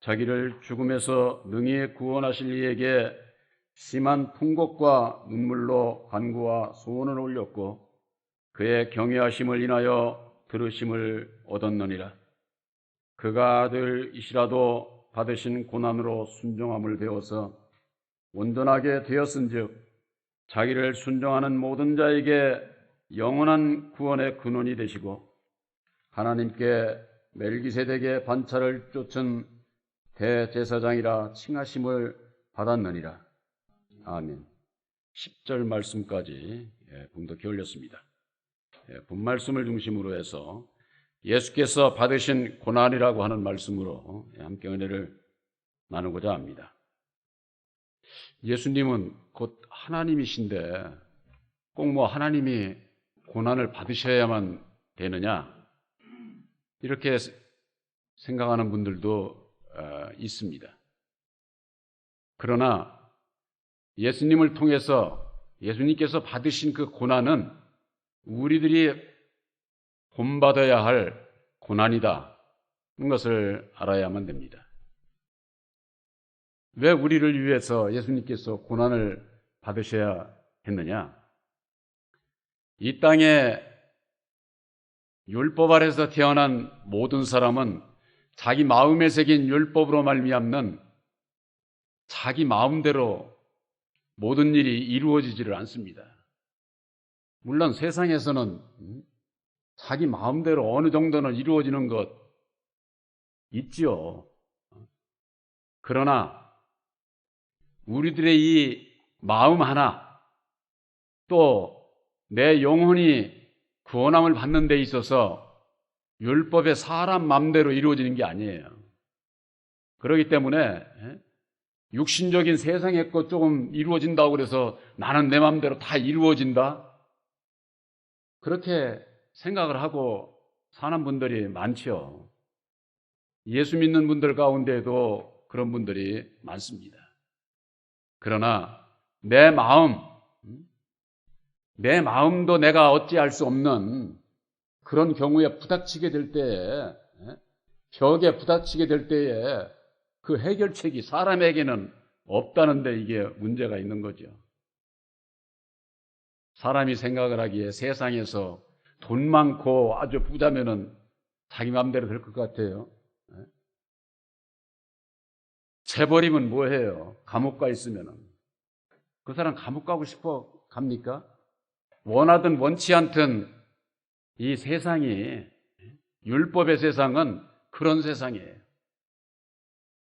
자기를 죽음에서 능히 구원하실 이에게 심한 풍곡과 눈물로 간구와 소원을 올렸고 그의 경외하심을 인하여 들으심을 얻었느니라. 그가 아들이시라도 받으신 고난으로 순종함을 배워서 온전하게 되었은즉 자기를 순종하는 모든 자에게 영원한 구원의 근원이 되시고 하나님께 멜기세덱의 반차를 쫓은 대제사장이라 칭하심을 받았느니라. 아멘. 10절 말씀까지 분독해 올렸습니다. 본말씀을 중심으로 해서 예수께서 받으신 고난이라고 하는 말씀으로 함께 은혜를 나누고자 합니다. 예수님은 곧 하나님이신데 꼭 뭐 하나님이 고난을 받으셔야만 되느냐 이렇게 생각하는 분들도 있습니다. 그러나 예수님을 통해서 예수님께서 받으신 그 고난은 우리들이 본받아야 할 고난이다 는 것을 알아야만 됩니다. 왜 우리를 위해서 예수님께서 고난을 받으셔야 했느냐? 이 땅에 율법 아래서 태어난 모든 사람은 자기 마음에 새긴 율법으로 말미암는 자기 마음대로 모든 일이 이루어지지를 않습니다. 물론 세상에서는 자기 마음대로 어느 정도는 이루어지는 것 있지요. 그러나 우리들의 이 마음 하나 또 내 영혼이 구원함을 받는 데 있어서 율법의 사람 마음대로 이루어지는 게 아니에요. 그렇기 때문에 육신적인 세상의 것 조금 이루어진다고 그래서 나는 내 마음대로 다 이루어진다 그렇게 생각을 하고 사는 분들이 많죠. 예수 믿는 분들 가운데에도 그런 분들이 많습니다. 그러나 내 마음도 내가 어찌할 수 없는 그런 경우에 부닥치게 될 때에, 벽에 부닥치게 될 때에 그 해결책이 사람에게는 없다는데 이게 문제가 있는 거죠. 사람이 생각을 하기에 세상에서 돈 많고 아주 부자면은 자기 마음대로 될 것 같아요. 재벌이면 뭐해요? 감옥 가 있으면은. 그 사람 감옥 가고 싶어 갑니까? 원하든 원치 않든 이 세상이, 율법의 세상은 그런 세상이에요.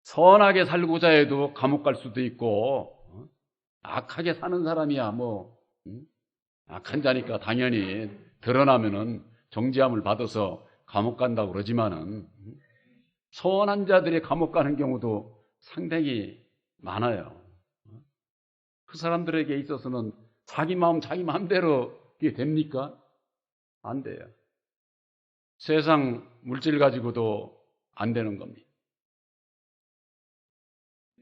선하게 살고자 해도 감옥 갈 수도 있고, 악하게 사는 사람이야 악한 자니까 당연히 드러나면은 정죄함을 받아서 감옥 간다고 그러지만은 선한 자들이 감옥 가는 경우도 상당히 많아요. 그 사람들에게 있어서는 자기 마음 자기 마음대로 이게 됩니까? 안 돼요. 세상 물질 가지고도 안 되는 겁니다.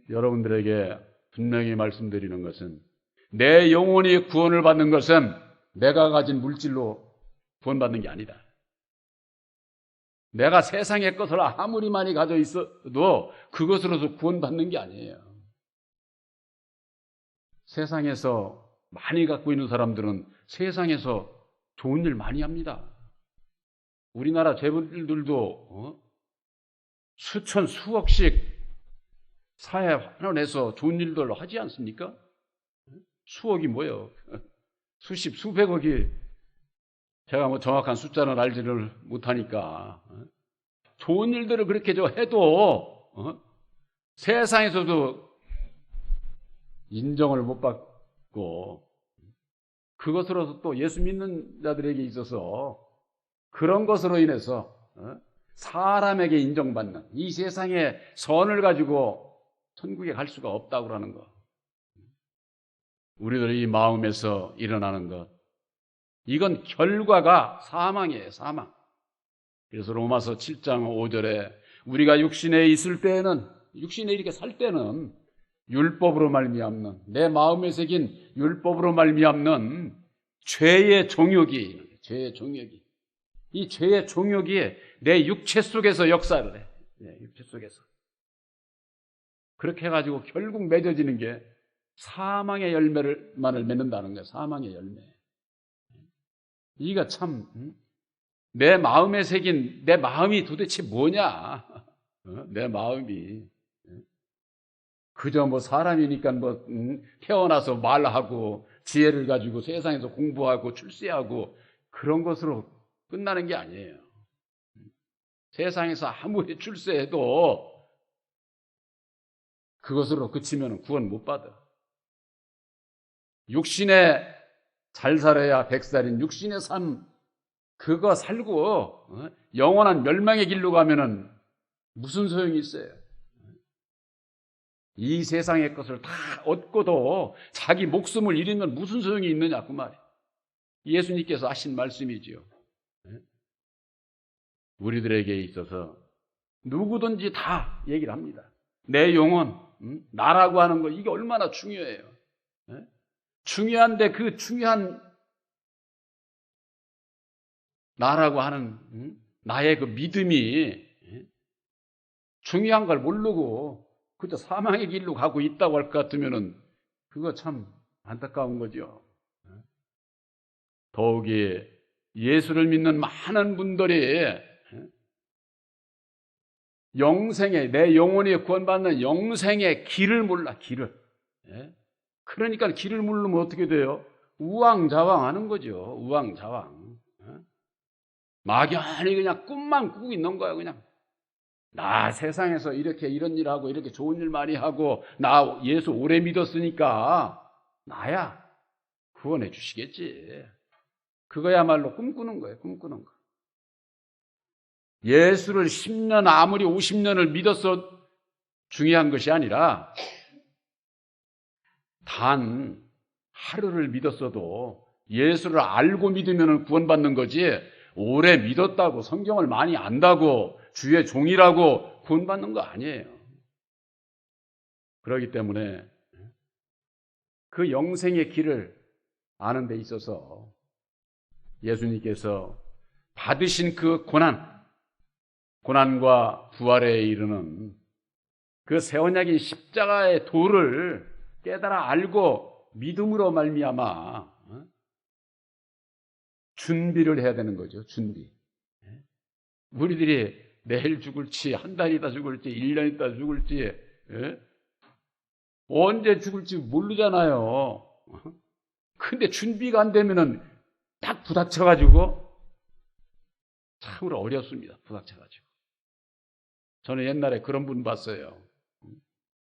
여러분들에게 분명히 말씀드리는 것은 내 영혼이 구원을 받는 것은 내가 가진 물질로 구원받는 게 아니다. 내가 세상의 것을 아무리 많이 가져 있어도 그것으로서 구원받는 게 아니에요. 세상에서 많이 갖고 있는 사람들은 세상에서 좋은 일 많이 합니다. 우리나라 재벌들도 수천 수억씩 사회에 환원해서 좋은 일들로 하지 않습니까? 수억이 뭐예요? 수십 수백억이 제가 정확한 숫자는 알지를 못하니까 좋은 일들을 그렇게 해도 세상에서도 인정을 못 받고 그것으로서 또 예수 믿는 자들에게 있어서 그런 것으로 인해서 사람에게 인정받는 이 세상의 선을 가지고 천국에 갈 수가 없다고 하는 것. 우리들의 이 마음에서 일어나는 것. 이건 결과가 사망이에요. 사망. 그래서 로마서 7장 5절에 우리가 육신에 있을 때에는 육신에 이렇게 살 때는 율법으로 말미암는 내 마음에 새긴 율법으로 말미암는 죄의 종욕이 이 죄의 종욕이 내 육체 속에서 역사를 해. 육체 속에서. 그렇게 해가지고 결국 맺어지는 게 사망의 열매만을 맺는다는 거예요. 사망의 열매. 이가 참, 내 마음에 새긴 내 마음이 도대체 뭐냐? 내 마음이. 그저 뭐 사람이니까 뭐 태어나서 말하고 지혜를 가지고 세상에서 공부하고 출세하고 그런 것으로 끝나는 게 아니에요. 세상에서 아무리 출세해도 그것으로 그치면 구원 못 받아. 육신에 잘 살아야 백살인 육신의 삶 그거 살고 영원한 멸망의 길로 가면은 무슨 소용이 있어요? 이 세상의 것을 다 얻고도 자기 목숨을 잃으면 무슨 소용이 있느냐 그 말이에요. 예수님께서 하신 말씀이지요. 우리들에게 있어서 누구든지 다 얘기를 합니다. 내 영혼, 나라고 하는 거 이게 얼마나 중요해요. 중요한데 그 중요한 나라고 하는 나의 그 믿음이 중요한 걸 모르고 그저 사망의 길로 가고 있다고 할 것 같으면은 그거 참 안타까운 거죠. 더욱이 예수를 믿는 많은 분들이 영생의 내 영혼이 구원받는 영생의 길을 몰라. 길을. 그러니까 길을 모르면 어떻게 돼요? 우왕좌왕하는 거죠. 우왕좌왕. 막연히 그냥 꿈만 꾸고 있는 거야. 그냥 나 세상에서 이렇게 이런 일 하고 이렇게 좋은 일 많이 하고 나 예수 오래 믿었으니까 나야 구원해 주시겠지. 그거야말로 꿈꾸는 거예요. 꿈꾸는 거. 예수를 10년 아무리 50년을 믿어서 중요한 것이 아니라 단 하루를 믿었어도 예수를 알고 믿으면 구원받는 거지 오래 믿었다고 성경을 많이 안다고 주의 종이라고 구원받는 거 아니에요. 그렇기 때문에 그 영생의 길을 아는 데 있어서 예수님께서 받으신 그 고난과 부활에 이르는 그 새 언약인 십자가의 도를 깨달아 알고 믿음으로 말미암아 준비를 해야 되는 거죠. 준비. 우리들이 내일 죽을지 한 달 있다 죽을지 1년 있다 죽을지 언제 죽을지 모르잖아요. 근데 준비가 안 되면은 딱 부닥쳐가지고 참으로 어렵습니다. 부닥쳐가지고. 저는 옛날에 그런 분 봤어요.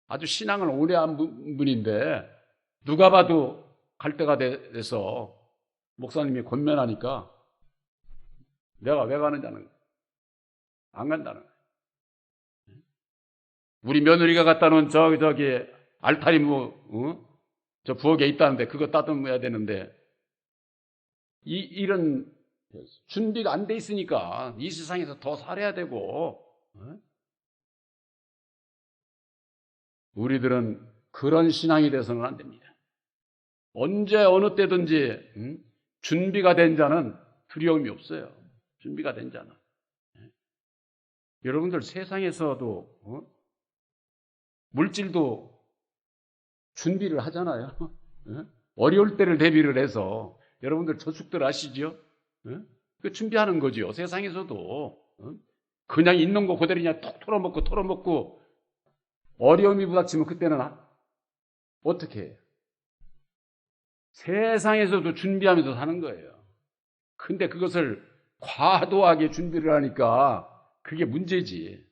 아주 신앙을 오래 한 분인데 누가 봐도 갈 때가 돼서 목사님이 권면하니까 내가 왜 가느냐는 거예요. 안 간다는 거예요. 우리 며느리가 갖다 놓은 저기 알타리 저 부엌에 있다는데 그거 따듬어야 되는데 이런 준비가 안 돼 있으니까 이 세상에서 더 살아야 되고 우리들은 그런 신앙이 돼서는 안 됩니다. 언제 어느 때든지 준비가 된 자는 두려움이 없어요. 준비가 된 자는. 여러분들 세상에서도 물질도 준비를 하잖아요. 어려울 때를 대비를 해서 여러분들 저축들 아시죠? 그 준비하는 거죠. 세상에서도 그냥 있는 거 그대로 그냥 톡 털어먹고 어려움이 부닥치면 그때는 어떻게 해요? 세상에서도 준비하면서 사는 거예요. 근데 그것을 과도하게 준비를 하니까 그게 문제지.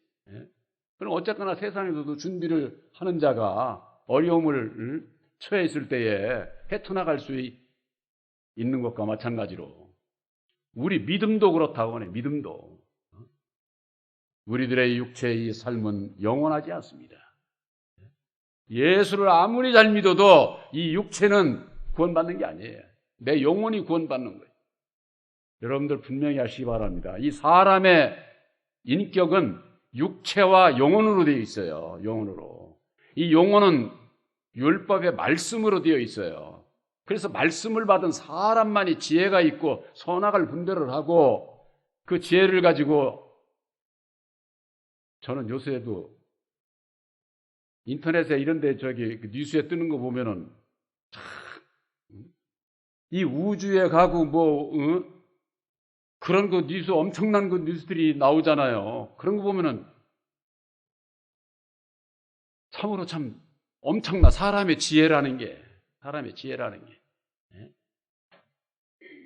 그럼 어쨌거나 세상에서도 준비를 하는 자가 어려움을 처해 있을 때에 헤쳐나갈 수 있는 것과 마찬가지로 우리 믿음도 그렇다고 하네. 믿음도. 우리들의 육체의 삶은 영원하지 않습니다. 예수를 아무리 잘 믿어도 이 육체는 구원받는 게 아니에요. 내 영혼이 구원받는 거예요. 여러분들 분명히 아시기 바랍니다. 이 사람의 인격은 육체와 영혼으로 되어 있어요. 영혼으로. 이 영혼은 율법의 말씀으로 되어 있어요. 그래서 말씀을 받은 사람만이 지혜가 있고 선악을 분별을 하고 그 지혜를 가지고 저는 요새도 인터넷에 이런데 뉴스에 뜨는 거 보면은 이 우주에 가고 그런 거 뉴스 엄청난 그 뉴스들이 나오잖아요. 그런 거 보면은 참으로 참 엄청나 사람의 지혜라는 게 예?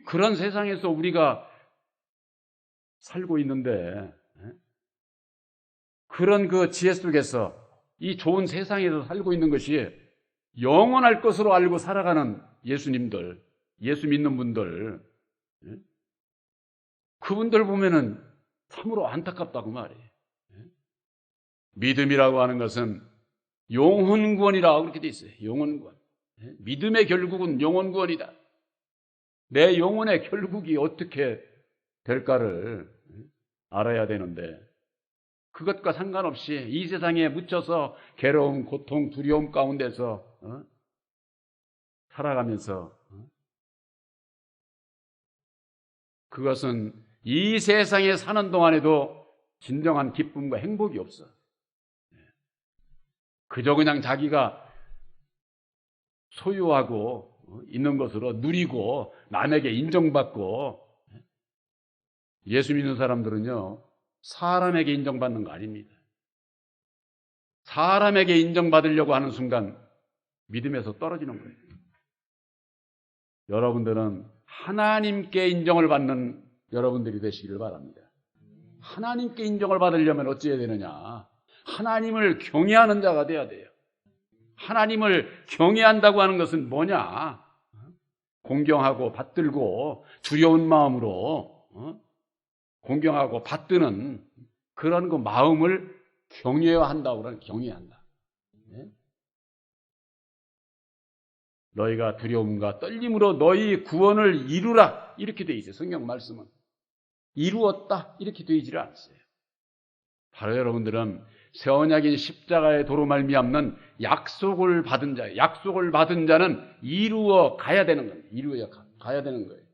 그런 세상에서 우리가 살고 있는데 그런 그 지혜 속에서 이 좋은 세상에서 살고 있는 것이 영원할 것으로 알고 살아가는 예수님들, 예수 믿는 분들, 그분들 보면은 참으로 안타깝다고 말이에요. 믿음이라고 하는 것은 영혼구원이라고 그렇게 돼 있어요. 영혼구원. 믿음의 결국은 영혼구원이다. 내 영혼의 결국이 어떻게 될까를 알아야 되는데 그것과 상관없이 이 세상에 묻혀서 괴로움, 고통, 두려움 가운데서 살아가면서 그것은 이 세상에 사는 동안에도 진정한 기쁨과 행복이 없어. 그저 그냥 자기가 소유하고 있는 것으로 누리고 남에게 인정받고 예수 믿는 사람들은요 사람에게 인정받는 거 아닙니다. 사람에게 인정받으려고 하는 순간 믿음에서 떨어지는 거예요. 여러분들은 하나님께 인정을 받는 여러분들이 되시기를 바랍니다. 하나님께 인정을 받으려면 어찌해야 되느냐? 하나님을 경외하는 자가 돼야 돼요. 하나님을 경외한다고 하는 것은 뭐냐? 공경하고 받들고 두려운 마음으로 공경하고 받드는 그런 그 마음을 경외한다고 그러는 경외한다. 너희가 두려움과 떨림으로 너희 구원을 이루라 이렇게 돼 있어요. 성경 말씀은 이루었다 이렇게 되어 있지를 않았어요. 바로 여러분들은 새 언약인 십자가의 도로 말미암는 약속을 받은 자예요. 약속을 받은 자는 이루어 가야 되는 겁니다. 이루어 가야 되는 거예요.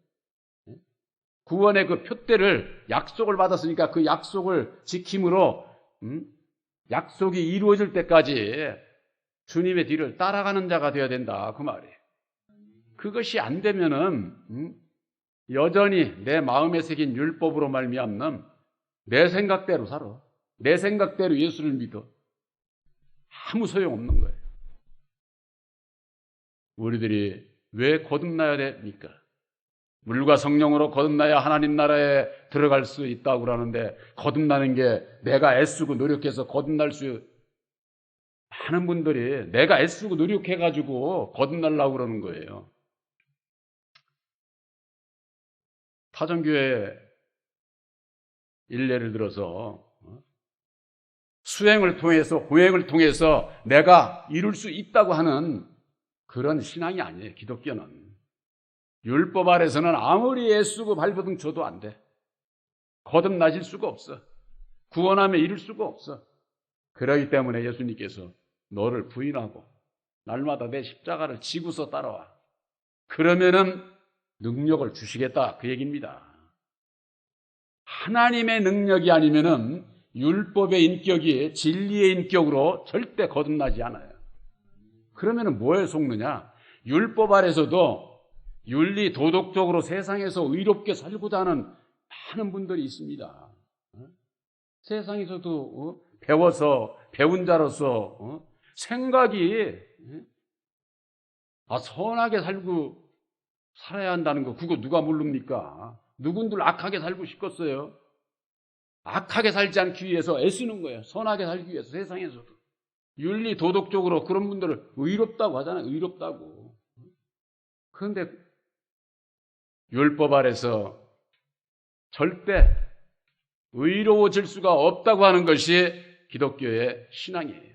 구원의 그 표대를 약속을 받았으니까 그 약속을 지킴으로 약속이 이루어질 때까지 주님의 뒤를 따라가는 자가 되어야 된다 그 말이에요. 그것이 안 되면은 여전히 내 마음에 새긴 율법으로 말미암는 내 생각대로 살아. 내 생각대로 예수를 믿어. 아무 소용없는 거예요. 우리들이 왜 거듭나야 됩니까? 물과 성령으로 거듭나야 하나님 나라에 들어갈 수 있다고 그러는데 거듭나는 게 내가 애쓰고 노력해서 거듭날 수 많은 분들이 내가 애쓰고 노력해가지고 거듭나려고 그러는 거예요. 타종교회 일례를 들어서 수행을 통해서 고행을 통해서 내가 이룰 수 있다고 하는 그런 신앙이 아니에요. 기독교는 율법 아래서는 아무리 애쓰고 발버둥 쳐도 안 돼. 거듭나실 수가 없어. 구원함에 이룰 수가 없어. 그러기 때문에 예수님께서 너를 부인하고 날마다 내 십자가를 지고서 따라와. 그러면은 능력을 주시겠다 그 얘기입니다. 하나님의 능력이 아니면은 율법의 인격이 진리의 인격으로 절대 거듭나지 않아요. 그러면은 뭐에 속느냐? 율법 아래서도 윤리 도덕적으로 세상에서 의롭게 살고자 하는 많은 분들이 있습니다. 세상에서도 배워서 배운 자로서 생각이 선하게 살아야 한다는 거 그거 누가 모릅니까? 누군들 악하게 살고 싶겠어요? 악하게 살지 않기 위해서 애쓰는 거예요. 선하게 살기 위해서 세상에서도. 윤리 도덕적으로 그런 분들을 의롭다고 하잖아요. 의롭다고. 그런데 율법 아래서 절대 의로워질 수가 없다고 하는 것이 기독교의 신앙이에요.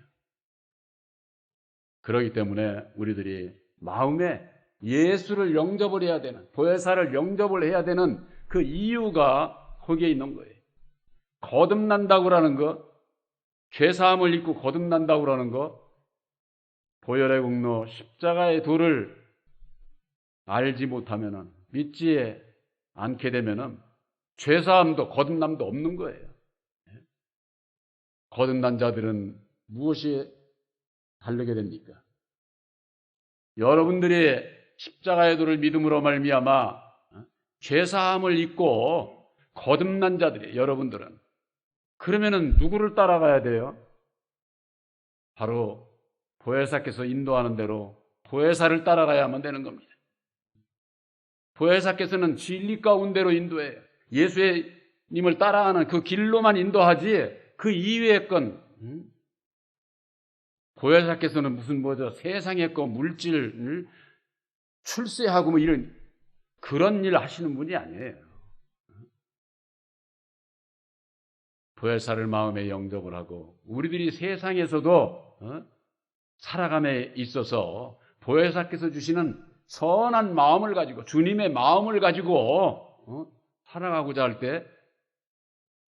그렇기 때문에 우리들이 마음에 예수를 영접을 해야 되는, 보혜사를 영접을 해야 되는 그 이유가 거기에 있는 거예요. 거듭난다고 하는 것, 죄사함을 입고 거듭난다고 하는 것, 보혈의 공로, 십자가의 도를 알지 못하면은, 믿지 않게 되면은 죄사함도 거듭남도 없는 거예요. 거듭난 자들은 무엇이 다르게 됩니까? 여러분들이 십자가의 도를 믿음으로 말미암아 죄사함을 입고 거듭난 자들이 여러분들은 그러면은 누구를 따라가야 돼요? 바로 보혜사께서 인도하는 대로 보혜사를 따라가야만 되는 겁니다. 보혜사께서는 진리 가운데로 인도해요. 예수님을 따라가는 그 길로만 인도하지 그 이외의 건 보혜사께서는 무슨 세상의 거 물질 출세하고 뭐 이런 그런 일 하시는 분이 아니에요. 보혜사를 마음에 영접을 하고 우리들이 세상에서도 살아감에 있어서 보혜사께서 주시는 선한 마음을 가지고 주님의 마음을 가지고 살아가고자 할 때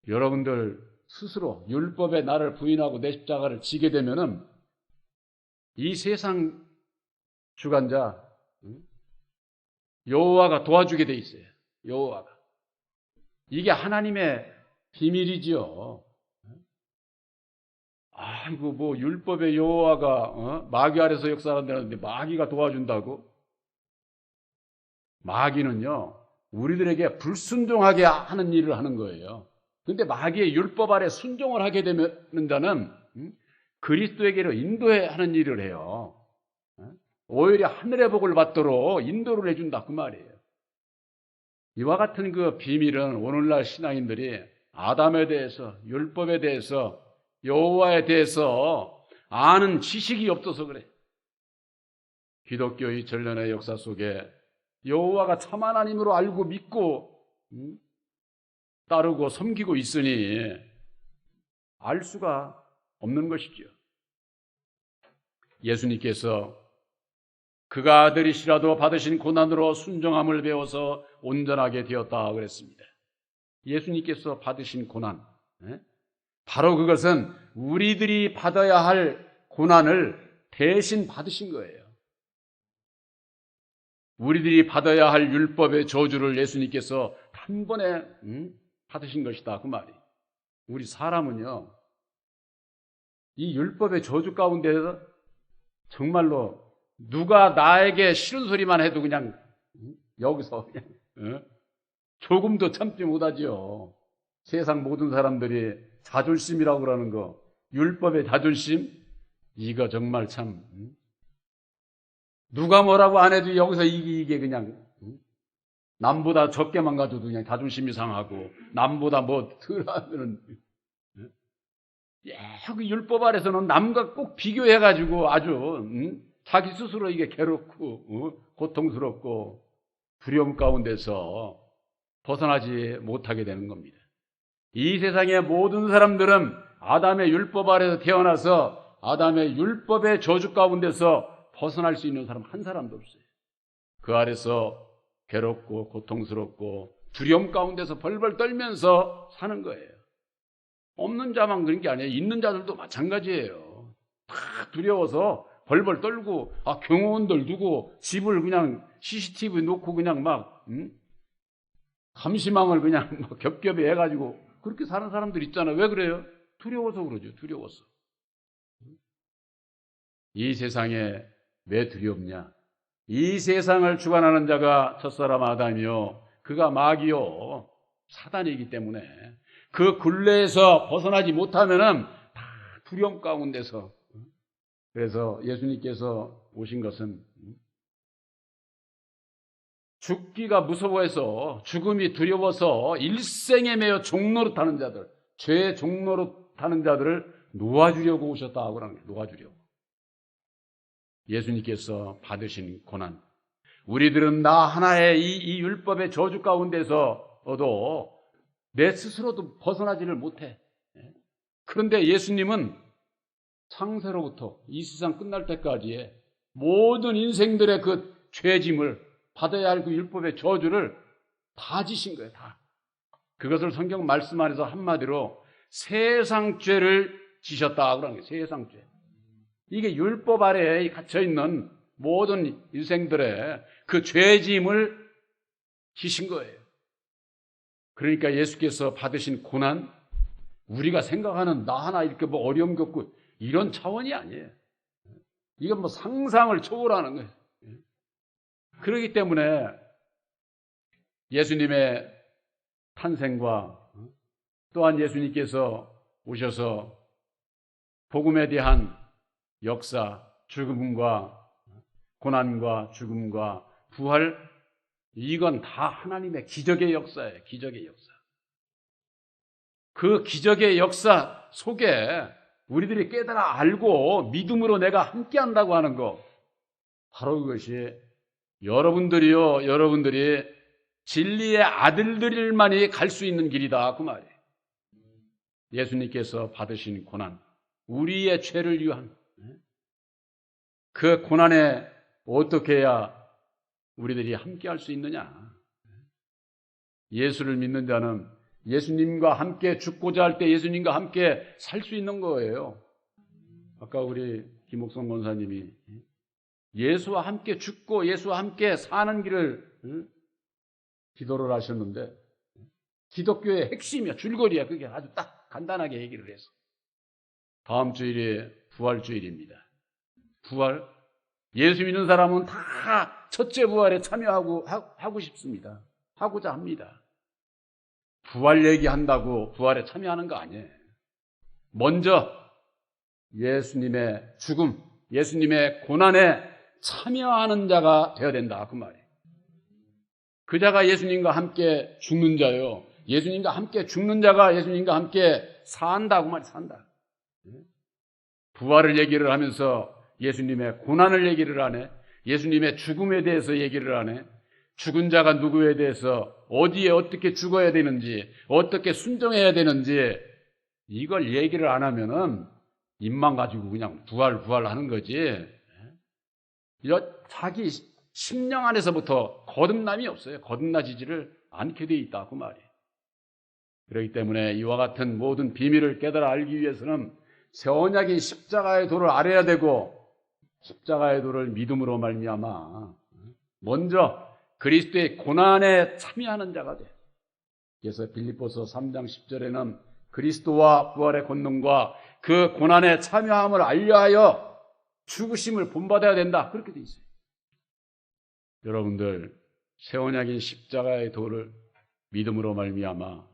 여러분들 스스로 율법의 나를 부인하고 내 십자가를 지게 되면은 이 세상 주관자 여호와가 도와주게 돼 있어요. 여호와가. 이게 하나님의 비밀이지요. 아이고 뭐 율법의 여호와가 마귀 아래서 역사한다는데 마귀가 도와준다고? 마귀는요 우리들에게 불순종하게 하는 일을 하는 거예요. 그런데 마귀의 율법 아래 순종을 하게 되는 자는 그리스도에게로 인도하는 일을 해요. 오히려 하늘의 복을 받도록 인도를 해준다 그 말이에요. 이와 같은 그 비밀은 오늘날 신앙인들이 아담에 대해서 율법에 대해서 여호와에 대해서 아는 지식이 없어서 그래. 기독교의 전련의 역사 속에 여호와가 참 하나님으로 알고 믿고 따르고 섬기고 있으니 알 수가 없는 것이죠. 예수님께서 그가 아들이시라도 받으신 고난으로 순종함을 배워서 온전하게 되었다 그랬습니다. 예수님께서 받으신 고난, 바로 그것은 우리들이 받아야 할 고난을 대신 받으신 거예요. 우리들이 받아야 할 율법의 저주를 예수님께서 단번에 받으신 것이다 그 말이. 우리 사람은요 이 율법의 저주 가운데서 정말로 누가 나에게 싫은 소리만 해도 그냥 여기서 그냥 조금도 참지 못하지요. 세상 모든 사람들이 자존심이라고 그러는 거, 율법의 자존심, 이거 정말 참 누가 뭐라고 안 해도 여기서 이게 그냥 남보다 적게만 가져도 그냥 자존심이 상하고 남보다 뭐 덜 하면은 그 율법 아래서는 남과 꼭 비교해가지고 아주 자기 스스로 이게 괴롭고 고통스럽고 두려움 가운데서 벗어나지 못하게 되는 겁니다. 이 세상의 모든 사람들은 아담의 율법 아래서 태어나서 아담의 율법의 저주 가운데서 벗어날 수 있는 사람 한 사람도 없어요. 그 아래서 괴롭고 고통스럽고 두려움 가운데서 벌벌 떨면서 사는 거예요. 없는 자만 그런 게 아니에요. 있는 자들도 마찬가지예요. 다 두려워서 벌벌 떨고 경호원들 두고 집을 그냥 CCTV 놓고 그냥 막 감시망을 그냥 막 겹겹이 해가지고 그렇게 사는 사람들 있잖아요. 왜 그래요? 두려워서 그러죠. 두려워서. 이 세상에 왜 두렵냐? 이 세상을 주관하는 자가 첫사람 아담이요 그가 마귀요 사단이기 때문에 그 굴레에서 벗어나지 못하면은 다 두려움 가운데서. 그래서 예수님께서 오신 것은 죽기가 무서워해서 죽음이 두려워서 일생에 매여 종노릇하는 자들, 죄의 종노릇하는 자들을 놓아주려고 오셨다고 하는 거예요. 놓아주려고. 예수님께서 받으신 고난. 우리들은 나 하나의 이 율법의 저주 가운데서도 내 스스로도 벗어나지를 못해. 그런데 예수님은 창세로부터 이 세상 끝날 때까지의 모든 인생들의 그 죄짐을 받아야 할 그 율법의 저주를 다 지신 거예요. 다. 그것을 성경 말씀 안에서 한마디로 세상 죄를 지셨다고 하는 거예요. 세상 죄. 이게 율법 아래에 갇혀있는 모든 인생들의 그 죄짐을 지신 거예요. 그러니까 예수께서 받으신 고난, 우리가 생각하는 나 하나 이렇게 뭐 어려움 겪고 이런 차원이 아니에요. 이건 뭐 상상을 초월하는 거예요. 그렇기 때문에 예수님의 탄생과 또한 예수님께서 오셔서 복음에 대한 역사, 죽음과 고난과 죽음과 부활, 이건 다 하나님의 기적의 역사예요. 기적의 역사. 그 기적의 역사 속에 우리들이 깨달아 알고 믿음으로 내가 함께한다고 하는 것, 바로 그것이 여러분들이 진리의 아들들만이 갈 수 있는 길이다 그 말이에요. 예수님께서 받으신 고난, 우리의 죄를 위한 그 고난에 어떻게 해야 우리들이 함께할 수 있느냐? 예수를 믿는 자는 예수님과 함께 죽고자 할 때 예수님과 함께 살 수 있는 거예요. 아까 우리 김옥성 권사님이 예수와 함께 죽고 예수와 함께 사는 길을 기도를 하셨는데 기독교의 핵심이야, 줄거리야. 그게 아주 딱 간단하게 얘기를 해서 다음 주일이 부활주일입니다. 부활, 예수 믿는 사람은 다 첫째 부활에 참여하고 싶습니다. 하고자 합니다. 부활 얘기한다고 부활에 참여하는 거 아니에요. 먼저 예수님의 죽음, 예수님의 고난에 참여하는 자가 되어야 된다 그 말이에요. 그 자가 예수님과 함께 죽는 자요. 예수님과 함께 죽는 자가 예수님과 함께 산다 그 말이에요. 산다. 부활을 얘기를 하면서 예수님의 고난을 얘기를 하네. 예수님의 죽음에 대해서 얘기를 하네. 죽은 자가 누구에 대해서 어디에 어떻게 죽어야 되는지, 어떻게 순종해야 되는지 이걸 얘기를 안 하면은 입만 가지고 그냥 부활 하는 거지. 자기 심령 안에서부터 거듭남이 없어요. 거듭나지지를 않게 돼 있다 그 말이에요. 그렇기 때문에 이와 같은 모든 비밀을 깨달아 알기 위해서는 새 언약인 십자가의 도를 알아야 되고, 십자가의 도를 믿음으로 말미암아 먼저 그리스도의 고난에 참여하는 자가 돼. 그래서 빌립보서 3장 10절에는 그리스도와 부활의 권능과 그 고난에 참여함을 알려하여 죽으심을 본받아야 된다. 그렇게 돼 있어요. 여러분들 새 언약인 십자가의 도를 믿음으로 말미암아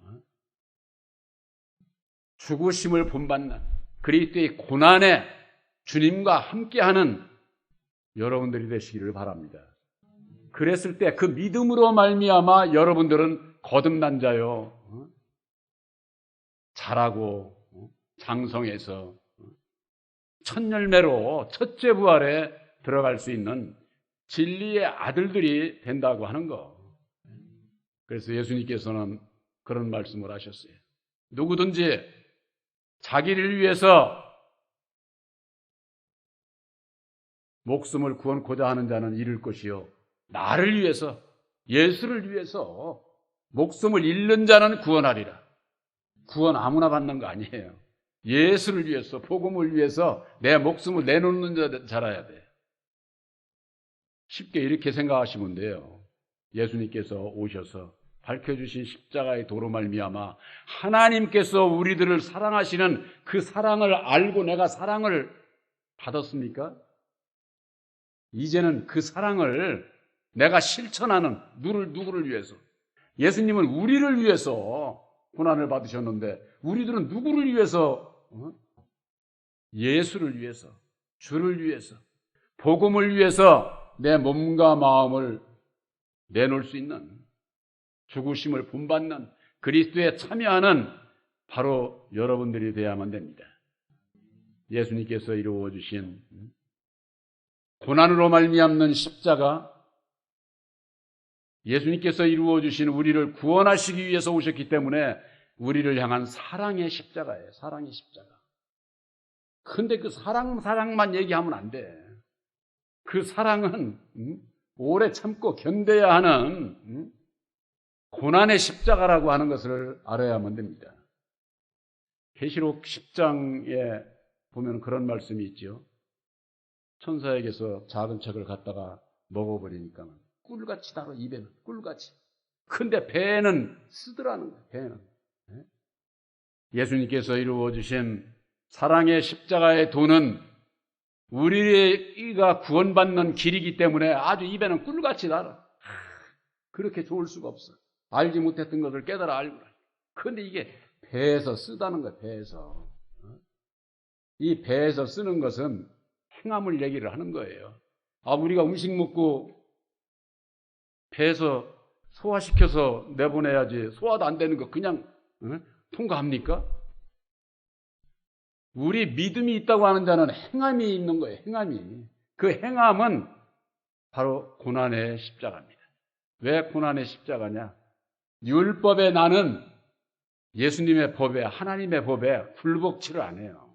죽으심을 본받는 그리스도의 고난에 주님과 함께하는 여러분들이 되시기를 바랍니다. 그랬을 때 그 믿음으로 말미암아 여러분들은 거듭난 자요. 자라고 장성해서 첫 열매로 첫째 부활에 들어갈 수 있는 진리의 아들들이 된다고 하는 거. 그래서 예수님께서는 그런 말씀을 하셨어요. 누구든지 자기를 위해서 목숨을 구원코자 하는 자는 잃을 것이요, 나를 위해서, 예수를 위해서 목숨을 잃는 자는 구원하리라. 구원 아무나 받는 거 아니에요. 예수를 위해서, 복음을 위해서 내 목숨을 내놓는 자라야 돼. 쉽게 이렇게 생각하시면 돼요. 예수님께서 오셔서 밝혀주신 십자가의 도로 말미암아 하나님께서 우리들을 사랑하시는 그 사랑을 알고 내가 사랑을 받았습니까? 이제는 그 사랑을 내가 실천하는 누구를 위해서, 예수님은 우리를 위해서 고난을 받으셨는데 우리들은 누구를 위해서? 예수를 위해서, 주를 위해서, 복음을 위해서 내 몸과 마음을 내놓을 수 있는, 죽으심을 본받는, 그리스도에 참여하는 바로 여러분들이 되어야만 됩니다. 예수님께서 이루어 주신 고난으로 말미암는 십자가, 예수님께서 이루어 주신 우리를 구원하시기 위해서 오셨기 때문에 우리를 향한 사랑의 십자가예요. 사랑의 십자가. 근데 그 사랑만 얘기하면 안 돼. 그 사랑은 오래 참고 견뎌야 하는 고난의 십자가라고 하는 것을 알아야만 됩니다. 계시록 10장에 보면 그런 말씀이 있죠. 천사에게서 작은 책을 갖다가 먹어버리니까 꿀같이 달아, 입에는 꿀같이. 근데 배는 쓰더라는 거예요. 배는. 예수님께서 이루어 주신 사랑의 십자가의 도는 우리가 구원받는 길이기 때문에 아주 입에는 꿀같이 달아. 그렇게 좋을 수가 없어. 알지 못했던 것을 깨달아 알고. 그런데 이게 배에서 쓰다는 거야, 배에서. 이 배에서 쓰는 것은 행함을 얘기를 하는 거예요. 우리가 음식 먹고 배에서 소화시켜서 내보내야지 소화도 안 되는 거 그냥 통과합니까? 우리 믿음이 있다고 하는 자는 행함이 있는 거예요. 행함이. 그 행함은 바로 고난의 십자가입니다. 왜 고난의 십자가냐? 율법의 나는 예수님의 법에, 하나님의 법에 굴복치를 안 해요.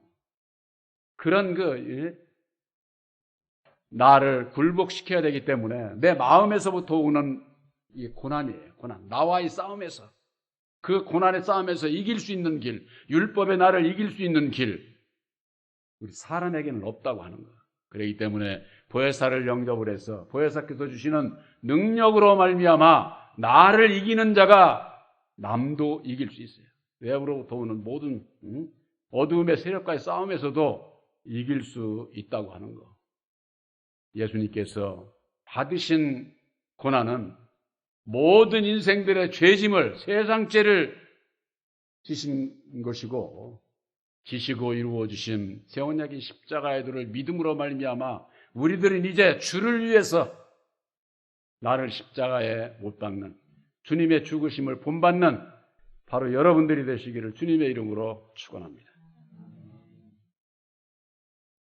그런 나를 굴복시켜야 되기 때문에 내 마음에서부터 오는 이 고난이에요. 고난. 나와의 싸움에서. 그 고난의 싸움에서 이길 수 있는 길, 율법의 나를 이길 수 있는 길, 우리 사람에게는 없다고 하는 거예요. 그렇기 때문에 보혜사를 영접을 해서 보혜사께서 주시는 능력으로 말미암아 나를 이기는 자가 남도 이길 수 있어요. 외부로부터 오는 모든 어두움의 세력과의 싸움에서도 이길 수 있다고 하는 거. 예수님께서 받으신 고난은 모든 인생들의 죄짐을, 세상죄를 지신 것이고, 지시고 이루어 주신 세원약이 십자가의 도를 믿음으로 말미암아 우리들은 이제 주를 위해서 나를 십자가에 못 박는 주님의 죽으심을 본받는 바로 여러분들이 되시기를 주님의 이름으로 축원합니다.